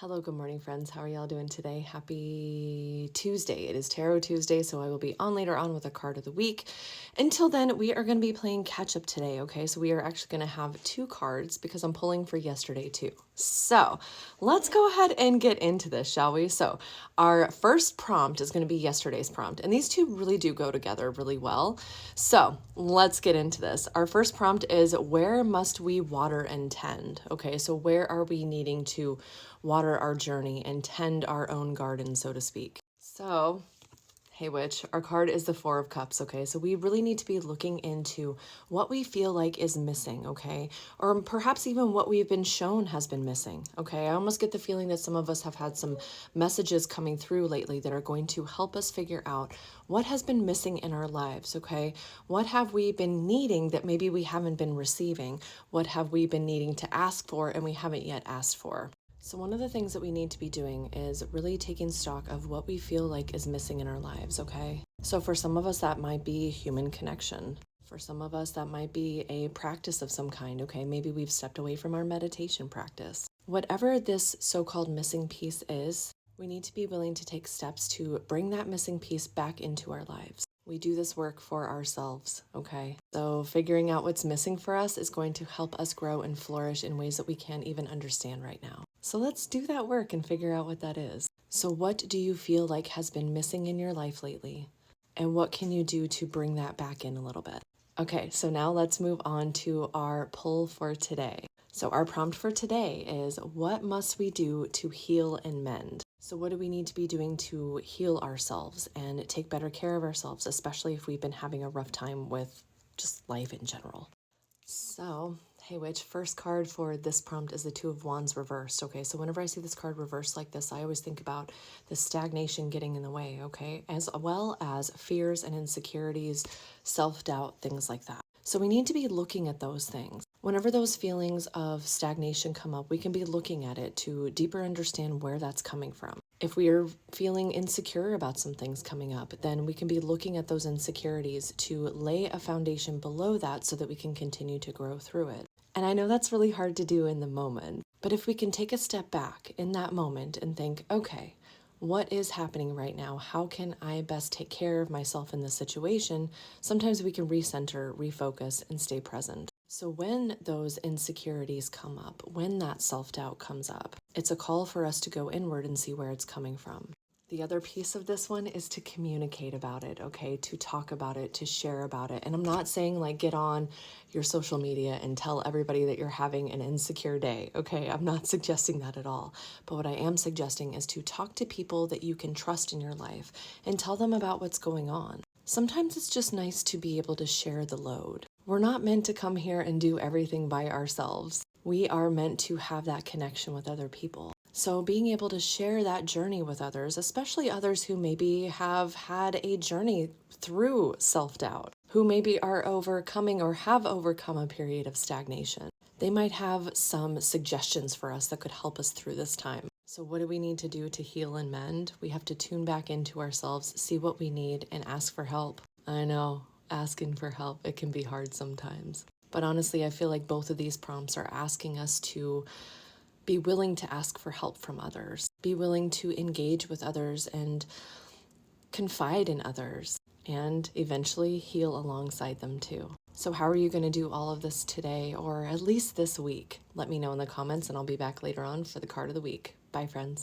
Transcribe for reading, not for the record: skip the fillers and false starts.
Hello, good morning, friends. How are y'all doing today? Happy Tuesday. It is Tarot Tuesday, so I will be on later on with a card of the week. Until then, we are going to be playing catch up today, okay? So we are actually going to have two cards because I'm pulling for yesterday too. So let's go ahead and get into this, shall we? So our first prompt is going to be yesterday's prompt, and these two really do go together really well. So let's get into this. Our first prompt is, where must we water and tend? Okay, so where are we needing to water our journey and tend our own garden, so to speak? So, hey, witch, our card is the Four of Cups, okay? So we really need to be looking into what we feel like is missing, okay? Or perhaps even what we've been shown has been missing, okay? I almost get the feeling that some of us have had some messages coming through lately that are going to help us figure out what has been missing in our lives, okay? What have we been needing that maybe we haven't been receiving? What have we been needing to ask for and we haven't yet asked for? So one of the things that we need to be doing is really taking stock of what we feel like is missing in our lives, okay? So for some of us, that might be human connection. For some of us, that might be a practice of some kind, okay? Maybe we've stepped away from our meditation practice. Whatever this so-called missing piece is, we need to be willing to take steps to bring that missing piece back into our lives. We do this work for ourselves, okay? So figuring out what's missing for us is going to help us grow and flourish in ways that we can't even understand right now. So let's do that work and figure out what that is. So what do you feel like has been missing in your life lately? And what can you do to bring that back in a little bit? Okay, so now let's move on to our pull for today. So our prompt for today is, what must we do to heal and mend? So what do we need to be doing to heal ourselves and take better care of ourselves, especially if we've been having a rough time with just life in general? So, hey, witch, first card for this prompt is the Two of Wands reversed, okay? So whenever I see this card reversed like this, I always think about the stagnation getting in the way, okay? As well as fears and insecurities, self-doubt, things like that. So we need to be looking at those things. Whenever those feelings of stagnation come up, we can be looking at it to deeper understand where that's coming from. If we are feeling insecure about some things coming up, then we can be looking at those insecurities to lay a foundation below that so that we can continue to grow through it. And I know that's really hard to do in the moment, but if we can take a step back in that moment and think, okay, what is happening right now? How can I best take care of myself in this situation? Sometimes we can recenter, refocus, and stay present. So when those insecurities come up, when that self-doubt comes up, it's a call for us to go inward and see where it's coming from. The other piece of this one is to communicate about it, okay? To talk about it, to share about it. And I'm not saying like get on your social media and tell everybody that you're having an insecure day, okay? I'm not suggesting that at all. But what I am suggesting is to talk to people that you can trust in your life and tell them about what's going on. Sometimes it's just nice to be able to share the load. We're not meant to come here and do everything by ourselves. We are meant to have that connection with other people. So being able to share that journey with others, especially others who maybe have had a journey through self-doubt, who maybe are overcoming or have overcome a period of stagnation, they might have some suggestions for us that could help us through this time. So what do we need to do to heal and mend? We have to tune back into ourselves, see what we need, and ask for help. I know, asking for help, it can be hard sometimes. But honestly, I feel like both of these prompts are asking us to be willing to ask for help from others, be willing to engage with others and confide in others, and eventually heal alongside them too. So how are you going to do all of this today, or at least this week? Let me know in the comments and I'll be back later on for the card of the week. Bye, friends.